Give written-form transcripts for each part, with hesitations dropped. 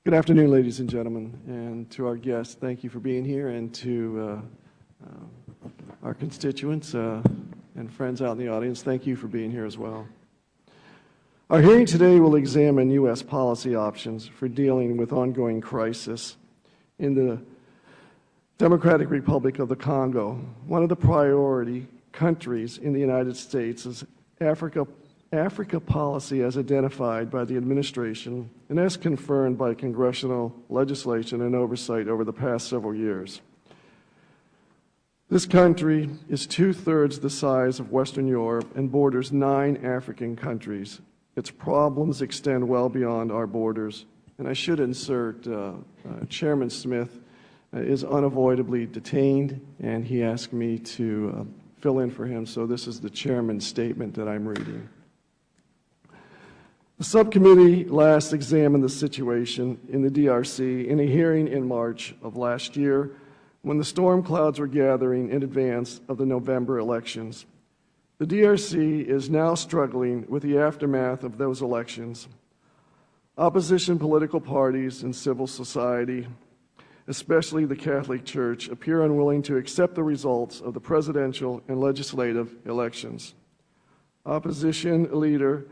Good afternoon, ladies and gentlemen, and to our guests, thank you for being here, and to our constituents and friends out in the audience, thank you for being here as well. Our hearing today will examine U.S. policy options for dealing with ongoing crisis in the Democratic Republic of the Congo. One of the priority countries in the United States is Africa policy as identified by the administration and as confirmed by congressional legislation and oversight over the past several years. This country is two-thirds the size of Western Europe and borders 9 African countries. Its problems extend well beyond our borders. And I should insert, Chairman Smith is unavoidably detained, and he asked me to fill in for him, so this is the chairman's statement that I'm reading. The subcommittee last examined the situation in the DRC in a hearing in March of last year when the storm clouds were gathering in advance of the November elections. The DRC is now struggling with the aftermath of those elections. Opposition political parties and civil society, especially the Catholic Church, appear unwilling to accept the results of the presidential and legislative elections. Opposition leader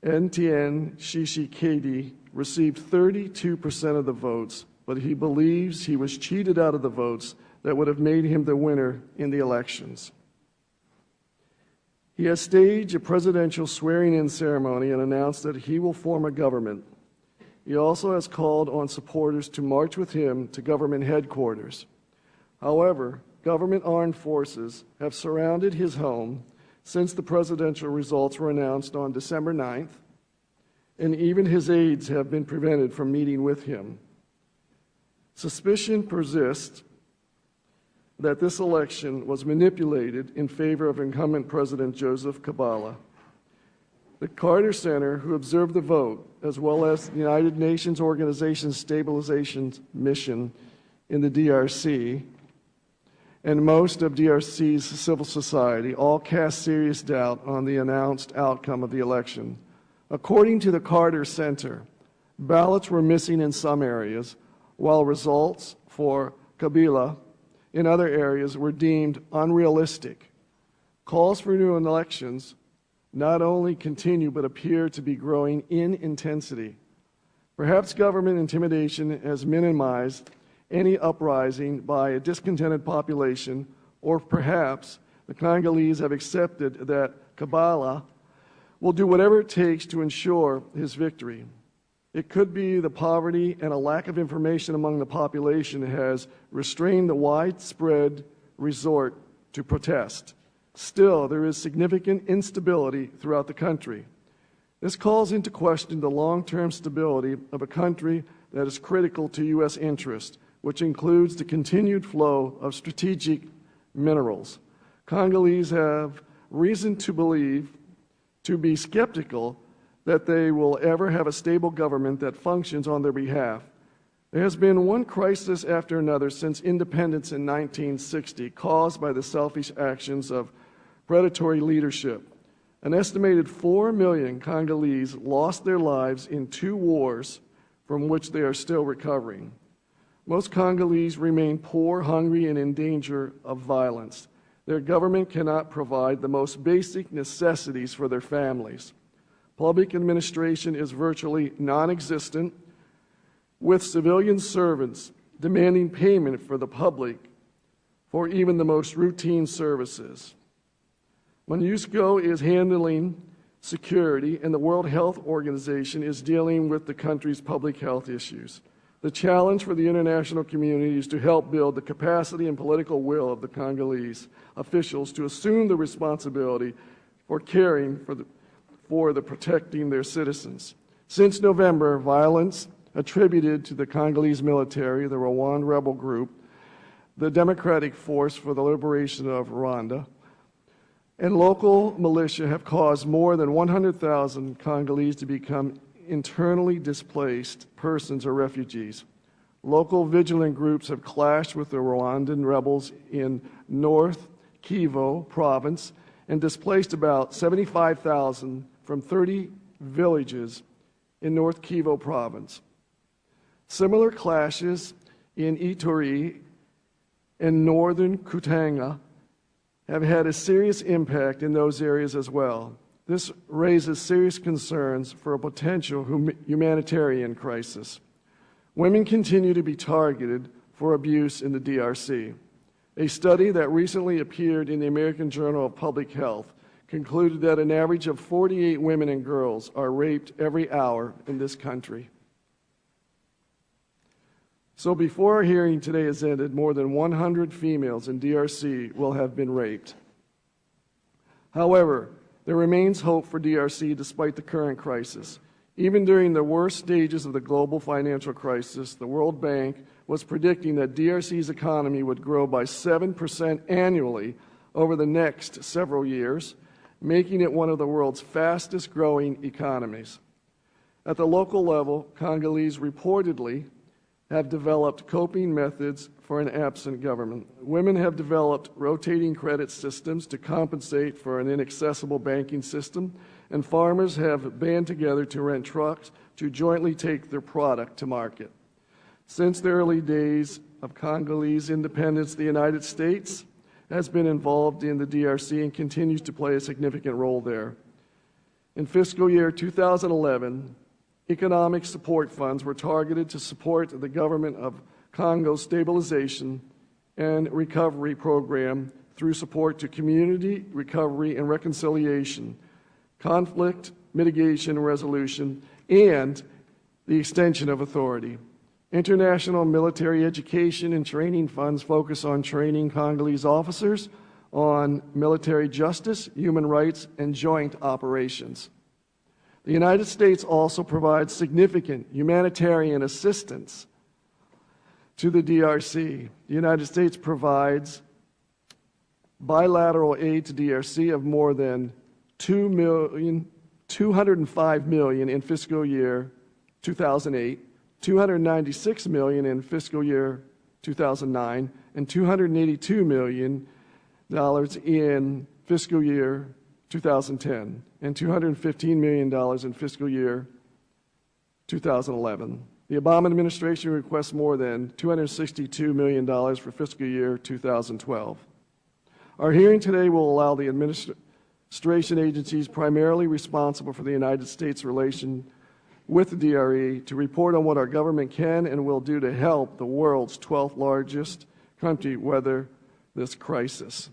Etienne Tshisekedi received 32% of the votes, but he believes he was cheated out of the votes that would have made him the winner in the elections. He has staged a presidential swearing-in ceremony and announced that he will form a government. He also has called on supporters to march with him to government headquarters. However, government armed forces have surrounded his home since the presidential results were announced on December 9th, and even his aides have been prevented from meeting with him. Suspicion persists that this election was manipulated in favor of incumbent President Joseph Kabila. The Carter Center, who observed the vote, as well as the United Nations Organization's stabilization mission in the DRC, and most of DRC's civil society, all cast serious doubt on the announced outcome of the election. According to the Carter Center, ballots were missing in some areas, while results for Kabila in other areas were deemed unrealistic. Calls for new elections not only continue but appear to be growing in intensity. Perhaps government intimidation has minimized any uprising by a discontented population, or perhaps the Congolese have accepted that Kabila will do whatever it takes to ensure his victory. It could be the poverty and a lack of information among the population has restrained the widespread resort to protest. Still, there is significant instability throughout the country. This calls into question the long-term stability of a country that is critical to U.S. interest, which includes the continued flow of strategic minerals. Congolese have reason to be skeptical that they will ever have a stable government that functions on their behalf. There has been one crisis after another since independence in 1960, caused by the selfish actions of predatory leadership. An estimated 4 million Congolese lost their lives in 2 wars from which they are still recovering. Most Congolese remain poor, hungry, and in danger of violence. Their government cannot provide the most basic necessities for their families. Public administration is virtually non-existent, with civilian servants demanding payment for the public for even the most routine services. MONUSCO is handling security, and the World Health Organization is dealing with the country's public health issues. The challenge for the international community is to help build the capacity and political will of the Congolese officials to assume the responsibility for caring for the protecting their citizens. Since November, violence attributed to the Congolese military, the Rwanda rebel group, the Democratic Force for the Liberation of Rwanda, and local militia have caused more than 100,000 Congolese to become internally displaced persons or refugees. Local vigilant groups have clashed with the Rwandan rebels in North Kivu province and displaced about 75,000 from 30 villages in North Kivu province. Similar clashes in Ituri and northern Katanga have had a serious impact in those areas as well. This raises serious concerns for a potential humanitarian crisis. Women continue to be targeted for abuse in the DRC. A study that recently appeared in the American Journal of Public Health concluded that an average of 48 women and girls are raped every hour in this country. So before our hearing today is ended, more than 100 females in DRC will have been raped. However, there remains hope for DRC despite the current crisis. Even during the worst stages of the global financial crisis, the World Bank was predicting that DRC's economy would grow by 7% annually over the next several years, making it one of the world's fastest growing economies. At the local level, Congolese reportedly have developed coping methods for an absent government. Women have developed rotating credit systems to compensate for an inaccessible banking system, and farmers have banded together to rent trucks to jointly take their product to market. Since the early days of Congolese independence, the United States has been involved in the DRC and continues to play a significant role there. In fiscal year 2011, economic support funds were targeted to support the government of Congo's stabilization and recovery program through support to community recovery and reconciliation, conflict mitigation and resolution, and the extension of authority. International military education and training funds focus on training Congolese officers on military justice, human rights, and joint operations. The United States also provides significant humanitarian assistance to the DRC. The United States provides bilateral aid to DRC of more than $205 million in fiscal year 2008, $296 million in fiscal year 2009, and $282 million in fiscal year 2010, and $215 million in fiscal year 2011. The Obama administration requests more than $262 million for fiscal year 2012. Our hearing today will allow the administration agencies primarily responsible for the United States relation with the DRE to report on what our government can and will do to help the world's 12th largest country weather this crisis.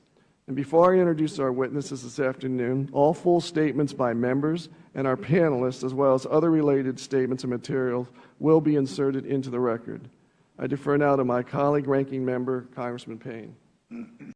And before I introduce our witnesses this afternoon, all full statements by members and our panelists, as well as other related statements and materials, will be inserted into the record. I defer now to my colleague, Ranking Member Congressman Payne.